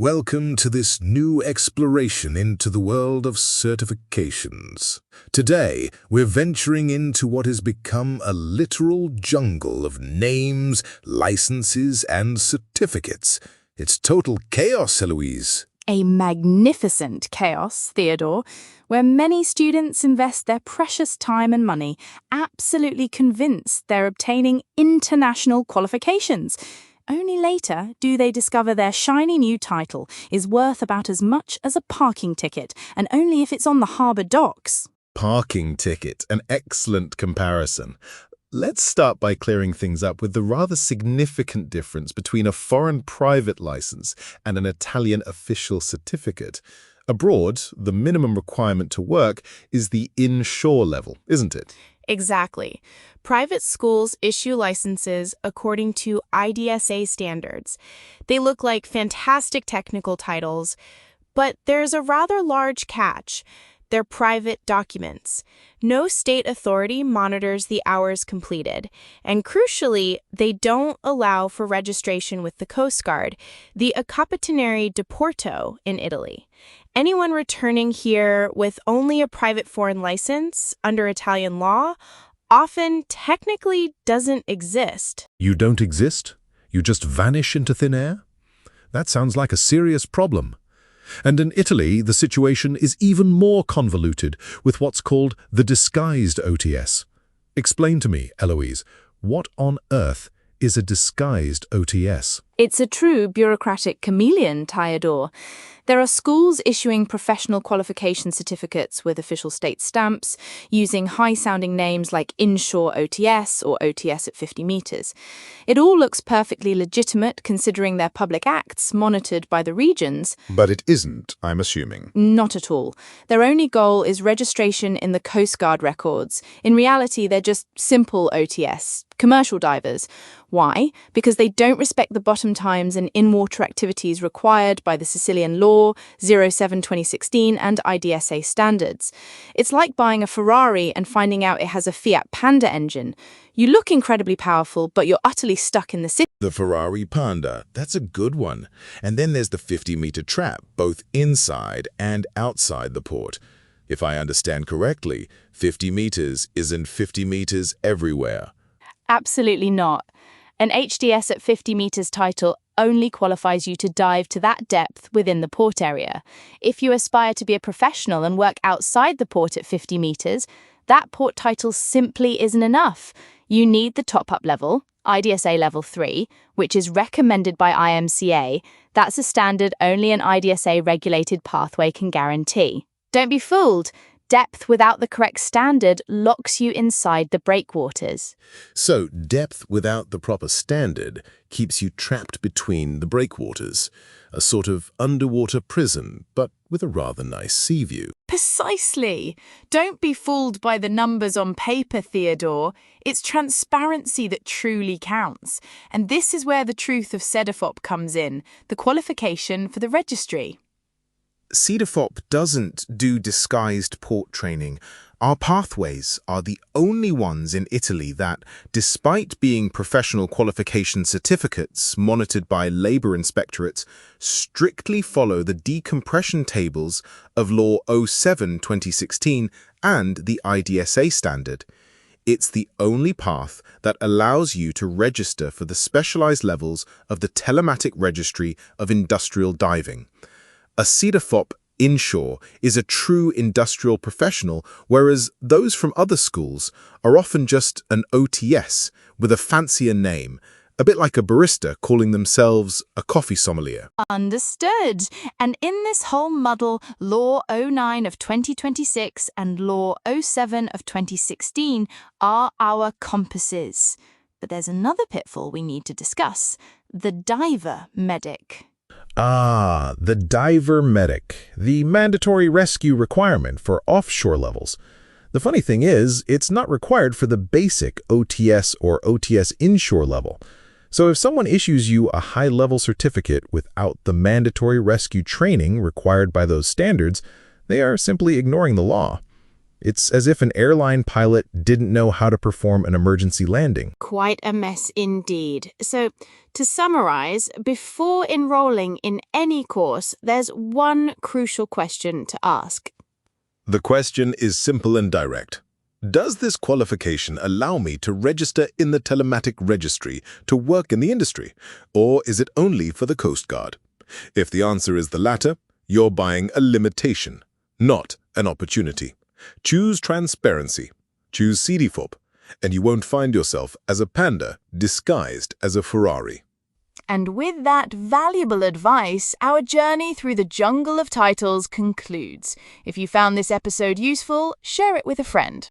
Welcome to this new exploration into the world of certifications. Today, we're venturing into what has become a literal jungle of names, licenses, and certificates. It's total chaos, Eloise. A magnificent chaos, Theodore, where many students invest their precious time and money, absolutely convinced they're obtaining international qualifications. Only later do they discover their shiny new title is worth about as much as a parking ticket, and only if it's on the harbour docks. Parking ticket, an excellent comparison. Let's start by clearing things up with the rather significant difference between a foreign private license and an Italian official certificate. Abroad, the minimum requirement to work is the inshore level, isn't it? Exactly. Private schools issue licenses according to IDSA standards. They look like fantastic technical titles, but there's a rather large catch. They're private documents. No state authority monitors the hours completed. And crucially, they don't allow for registration with the Coast Guard, the Capitaneria di Porto in Italy. Anyone returning here with only a private foreign license under Italian law often technically doesn't exist. You don't exist? You just vanish into thin air? That sounds like a serious problem. And in Italy, the situation is even more convoluted with what's called the disguised OTS. Explain to me, Eloise, what on earth is a disguised OTS? It's a true bureaucratic chameleon, Theodore. There are schools issuing professional qualification certificates with official state stamps, using high-sounding names like Inshore OTS or OTS at 50 meters. It all looks perfectly legitimate considering their public acts monitored by the regions. But it isn't, I'm assuming. Not at all. Their only goal is registration in the Coast Guard records. In reality, they're just simple OTS, commercial divers. Why? Because they don't respect the bottom times and in-water activities required by the Sicilian Law, 07-2016 and IDSA standards. It's like buying a Ferrari and finding out it has a Fiat Panda engine. You look incredibly powerful, but you're utterly stuck in the city. The Ferrari Panda, that's a good one. And then there's the 50-meter trap, both inside and outside the port. If I understand correctly, 50 meters isn't 50 meters everywhere. Absolutely not. An HDS at 50 meters title only qualifies you to dive to that depth within the port area. If you aspire to be a professional and work outside the port at 50 meters, that port title simply isn't enough. You need the top-up level, IDSA Level 3, which is recommended by IMCA. That's a standard only an IDSA-regulated pathway can guarantee. Don't be fooled. Depth without the correct standard locks you inside the breakwaters. So, depth without the proper standard keeps you trapped between the breakwaters, a sort of underwater prison, but with a rather nice sea view. Precisely. Don't be fooled by the numbers on paper, Theodore. It's transparency that truly counts. And this is where the truth of CEDIFOP comes in, the qualification for the registry. CEDIFOP doesn't do disguised port training. Our pathways are the only ones in Italy that, despite being professional qualification certificates monitored by labour inspectorates, strictly follow the decompression tables of Law 07-2016 and the IDSA standard. It's the only path that allows you to register for the specialised levels of the Telematic Registry of Industrial Diving. A CEDIFOP inshore is a true industrial professional, whereas those from other schools are often just an OTS with a fancier name, a bit like a barista calling themselves a coffee sommelier. Understood. And in this whole muddle, Law 09 of 2026 and Law 07 of 2016 are our compasses. But there's another pitfall we need to discuss, the diver medic. Ah, the diver medic, the mandatory rescue requirement for offshore levels. The funny thing is, it's not required for the basic OTS or OTS inshore level. So if someone issues you a high-level certificate without the mandatory rescue training required by those standards, they are simply ignoring the law. It's as if an airline pilot didn't know how to perform an emergency landing. Quite a mess indeed. So, to summarize, before enrolling in any course, there's one crucial question to ask. The question is simple and direct. Does this qualification allow me to register in the telematic registry to work in the industry, or is it only for the Coast Guard? If the answer is the latter, you're buying a limitation, not an opportunity. Choose transparency, choose CEDIFOP, and you won't find yourself as a panda disguised as a Ferrari. And with that valuable advice, our journey through the jungle of titles concludes. If you found this episode useful, share it with a friend.